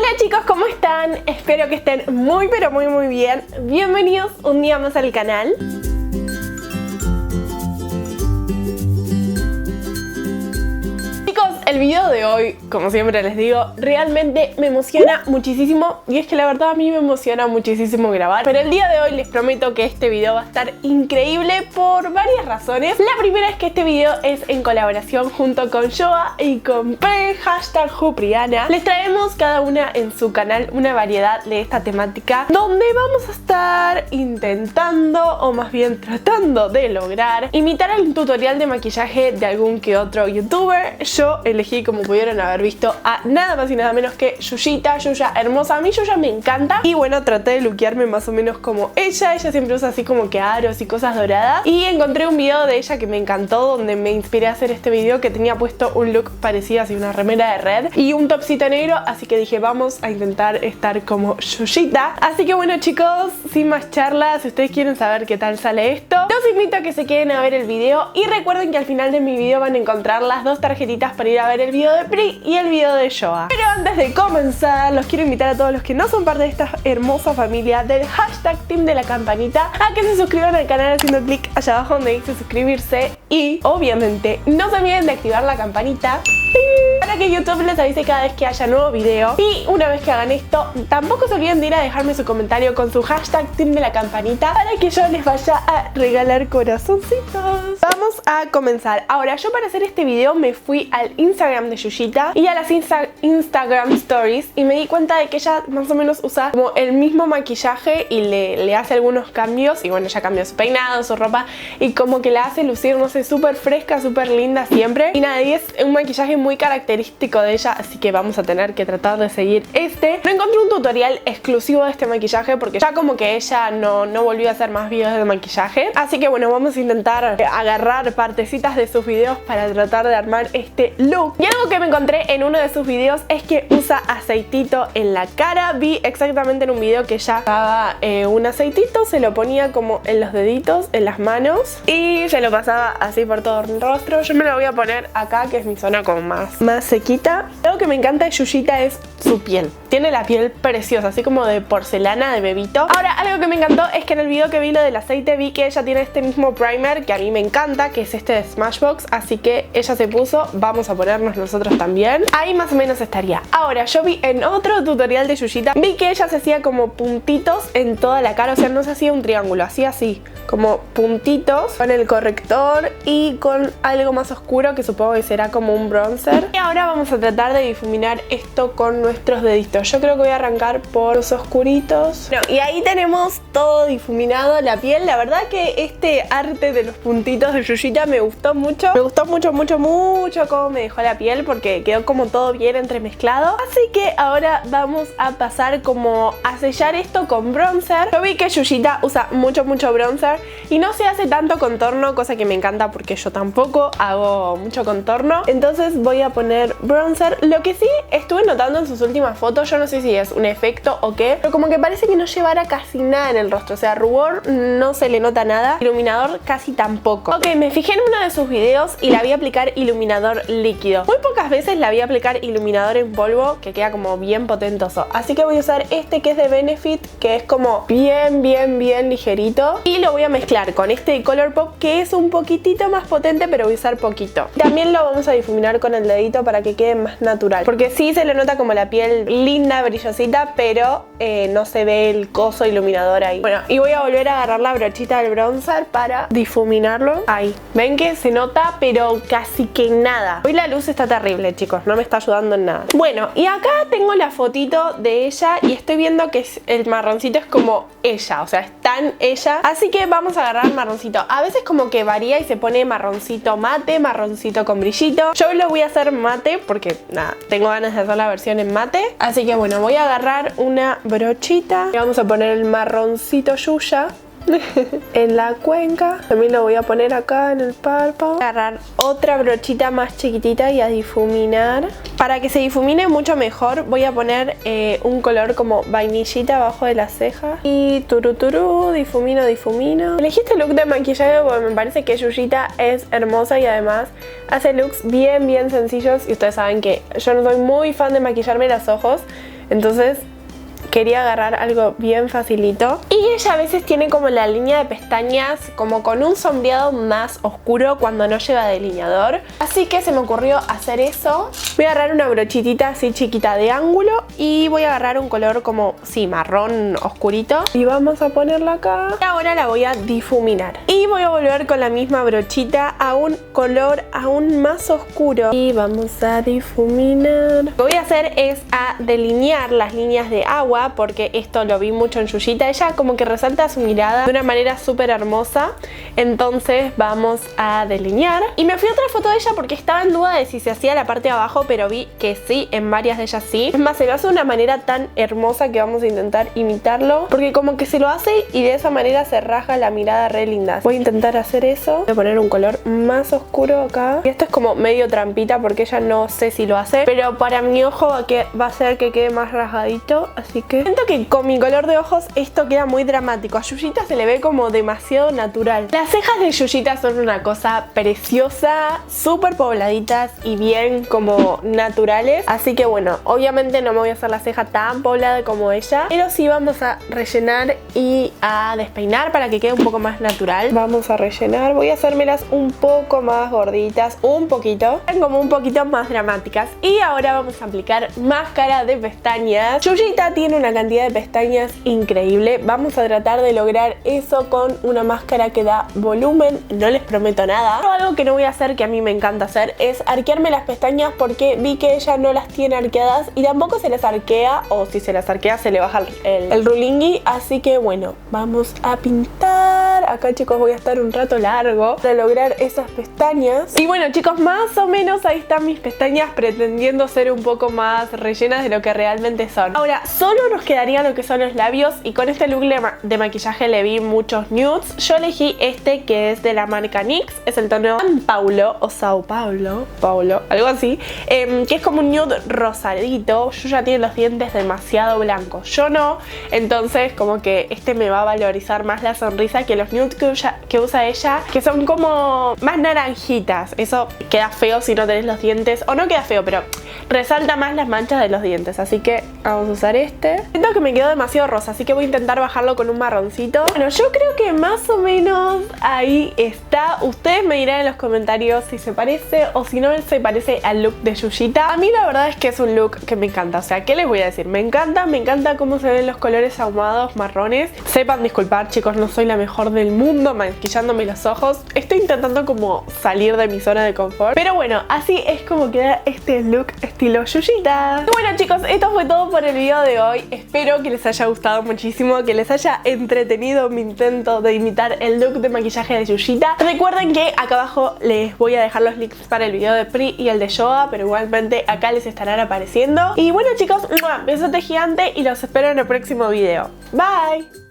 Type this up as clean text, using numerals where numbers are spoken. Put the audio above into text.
Hola chicos, ¿cómo están? Espero que estén muy pero muy bien. Bienvenidos un día más al canal. El video de hoy, como siempre les digo, realmente me emociona muchísimo. Y es que la verdad a mí me emociona muchísimo grabar. Pero el día de hoy les prometo que este video va a estar increíble por varias razones. La primera es que este video es en colaboración junto con Joa y con #Jupriana. Les traemos cada una en su canal una variedad de esta temática, donde vamos a estar intentando, o más bien tratando de lograr, imitar el tutorial de maquillaje de algún que otro youtuber. Yo elegí, como pudieron haber visto, a nada más y nada menos que Yuyita. Yuya hermosa, a mí Yuya me encanta. Y bueno, traté de luquearme más o menos como ella. Ella siempre usa así como que aros y cosas doradas. Y encontré un video de ella que me encantó, donde me inspiré a hacer este video, que tenía puesto un look parecido, así una remera de red y un topcito negro. Así que dije, vamos a intentar estar como Yuyita. Así que bueno chicos, sin más charlas, si ustedes quieren saber qué tal sale esto, los invito a que se queden a ver el video. Y recuerden que al final de mi video van a encontrar las dos tarjetitas para ir a ver el video de Pri y el video de Joa. Pero antes de comenzar, los quiero invitar a todos los que no son parte de esta hermosa familia del #team de la campanita a que se suscriban al canal haciendo clic allá abajo donde dice suscribirse. Y obviamente no se olviden de activar la campanita para que YouTube les avise cada vez que haya nuevo video. Y una vez que hagan esto, tampoco se olviden de ir a dejarme su comentario con su #team de la campanita para que yo les vaya a regalar corazoncitos. Vamos a comenzar. Ahora, yo para hacer este video me fui al Instagram de Yuyita y a las Instagram Stories, y me di cuenta de que ella más o menos usa como el mismo maquillaje y le hace algunos cambios. Y bueno, ella cambió su peinado, su ropa, y como que la hace lucir, no sé, súper fresca, súper linda siempre. Y nada, y es un maquillaje muy característico de ella, así que vamos a tener que tratar de seguir este. No encontré un tutorial exclusivo de este maquillaje porque ya como que ella no volvió a hacer más videos de maquillaje. Así que bueno, vamos a intentar agarrar partecitas de sus videos para tratar de armar este look. Y algo que me encontré en uno de sus videos es que usa aceitito en la cara. Vi exactamente en un video que ella usaba un aceitito, se lo ponía como en los deditos, en las manos, y se lo pasaba así por todo el rostro. Yo me lo voy a poner acá, que es mi zona como más sequita. Algo que me encanta de Yuyita es su piel. Tiene la piel preciosa, así como de porcelana de bebito. Ahora, algo que me encantó es que en el video que vi lo del aceite, vi que ella tiene este mismo primer que a mí me encanta, que es este de Smashbox. Así que ella se puso, vamos a ponernos nosotros también. Ahí más o menos estaría. Ahora, yo vi en otro tutorial de Yuyita, vi que ella se hacía como puntitos en toda la cara. O sea, no se hacía un triángulo, hacía así, como puntitos con el corrector y con algo más oscuro, que supongo que será como un bronzer. Y ahora vamos a tratar de difuminar esto con nuestros deditos. Yo creo que voy a arrancar por los oscuritos. Bueno, y ahí tenemos todo difuminado, la piel. La verdad que este arte de los puntitos de Yuyita me gustó mucho. Me gustó mucho cómo me dejó la piel, porque quedó como todo bien entremezclado. Así que ahora vamos a pasar como a sellar esto con bronzer. Yo vi que Yuyita usa mucho bronzer y no se hace tanto contorno, cosa que me encanta porque yo tampoco hago mucho contorno. Entonces voy a poner bronzer. Lo que sí estuve notando en sus últimas fotos, yo no sé si es un efecto o qué, pero como que parece que no llevara casi nada en el rostro. O sea, rubor no se le nota nada, iluminador casi tampoco. Ok, me fijé en uno de sus videos y la vi aplicar iluminador líquido. Muy pocas veces la vi aplicar iluminador en polvo, que queda como bien potentoso. Así que voy a usar este que es de Benefit, que es como bien ligerito, y lo voy a mezclar con este de Colourpop, que es un poquitito más potente, pero voy a usar poquito. También lo vamos a difuminar con el dedito para que quede más natural, porque sí se le nota como la piel linda, brillosita, pero no se ve el coso iluminador ahí. Bueno, y voy a volver a agarrar la brochita del bronzer para difuminarlo. Ahí, ven que se nota, pero casi que nada. Hoy la luz está terrible, chicos, no me está ayudando en nada. Bueno, y acá tengo la fotito de ella y estoy viendo que el marroncito es como ella, o sea, es tan ella. Así que vamos a agarrar marroncito. A veces como que varía y se pone marroncito mate, marroncito con brillito. Yo hoy lo voy a hacer mate porque, nada, tengo ganas de hacer la versión en mate. Así que bueno, voy a agarrar una brochita y vamos a poner el marroncito Yuya en la cuenca. También lo voy a poner acá en el párpado. Agarrar otra brochita más chiquitita y a difuminar. Para que se difumine mucho mejor, voy a poner un color como vainillita abajo de la ceja. Y turuturu, difumino. Elegí este look de maquillaje porque me parece que Yuyita es hermosa y además hace looks bien sencillos. Y ustedes saben que yo no soy muy fan de maquillarme los ojos. Entonces quería agarrar algo bien facilito. Y ella a veces tiene como la línea de pestañas como con un sombreado más oscuro cuando no lleva delineador. Así que se me ocurrió hacer eso. Voy a agarrar una brochitita así chiquita de ángulo y voy a agarrar un color como, sí, marrón oscurito. Y vamos a ponerla acá. Y ahora la voy a difuminar. Y voy a volver con la misma brochita a un color aún más oscuro. Y vamos a difuminar. Lo que voy a hacer es a delinear las líneas de agua, porque esto lo vi mucho en Yuyita. Ella como que resalta su mirada de una manera súper hermosa. Entonces vamos a delinear. Y me fui a otra foto de ella porque estaba en duda de si se hacía la parte de abajo, pero vi que sí, en varias de ellas sí. Es más, se lo hace de una manera tan hermosa que vamos a intentar imitarlo, porque como que se lo hace y de esa manera se rasga la mirada re linda. Voy a intentar hacer eso. Voy a poner un color más oscuro acá. Y esto es como medio trampita porque ella no sé si lo hace, pero para mi ojo va a hacer que quede más rasgadito. Así que siento que con mi color de ojos esto queda muy dramático. A Yuyita se le ve como demasiado natural. Las cejas de Yuyita son una cosa preciosa, súper pobladitas y bien como naturales. Así que bueno, obviamente no me voy a hacer la ceja tan poblada como ella, pero sí vamos a rellenar y a despeinar para que quede un poco más natural. Vamos a rellenar, voy a hacérmelas un poco más gorditas, un poquito, como un poquito más dramáticas. Y ahora vamos a aplicar máscara de pestañas. Yuyita tiene una cantidad de pestañas increíble. Vamos a tratar de lograr eso con una máscara que da volumen. No les prometo nada. Pero algo que no voy a hacer, que a mí me encanta hacer, es arquearme las pestañas, porque vi que ella no las tiene arqueadas y tampoco se las arquea, o si se las arquea se le baja el rulingui. Así que bueno, vamos a pintar. Acá, chicos, voy a estar un rato largo para lograr esas pestañas. Y bueno, chicos, más o menos ahí están mis pestañas, pretendiendo ser un poco más rellenas de lo que realmente son. Ahora, solo nos quedaría lo que son los labios, y con este look de maquillaje le vi muchos nudes. Yo elegí este que es de la marca NYX, es el tono San Paulo o Sao Paulo, algo así, que es como un nude rosadito. Yuya tiene los dientes demasiado blancos, yo no, entonces como que este me va a valorizar más la sonrisa que los nudes que usa ella, que son como más naranjitas. Eso queda feo si no tenés los dientes, o no queda feo, pero resalta más las manchas de los dientes. Así que vamos a usar este. Siento que me quedó demasiado rosa, así que voy a intentar bajarlo con un marroncito. Bueno, yo creo que más o menos ahí está. Ustedes me dirán en los comentarios si se parece o si no se parece al look de Yuyita. A mí la verdad es que es un look que me encanta. O sea, ¿qué les voy a decir? Me encanta cómo se ven los colores ahumados marrones. Sepan disculpar, chicos, no soy la mejor del mundo maquillándome los ojos. Estoy intentando como salir de mi zona de confort. Pero bueno, así es como queda este look estilo Yuyita. Y bueno, chicos, esto fue todo por el video de hoy. Espero que les haya gustado muchísimo, que les haya entretenido mi intento de imitar el look de maquillaje de Yuyita. Recuerden que acá abajo les voy a dejar los links para el video de Pri y el de Yoga, pero igualmente acá les estarán apareciendo. Y bueno, chicos, un besote gigante y los espero en el próximo video. Bye.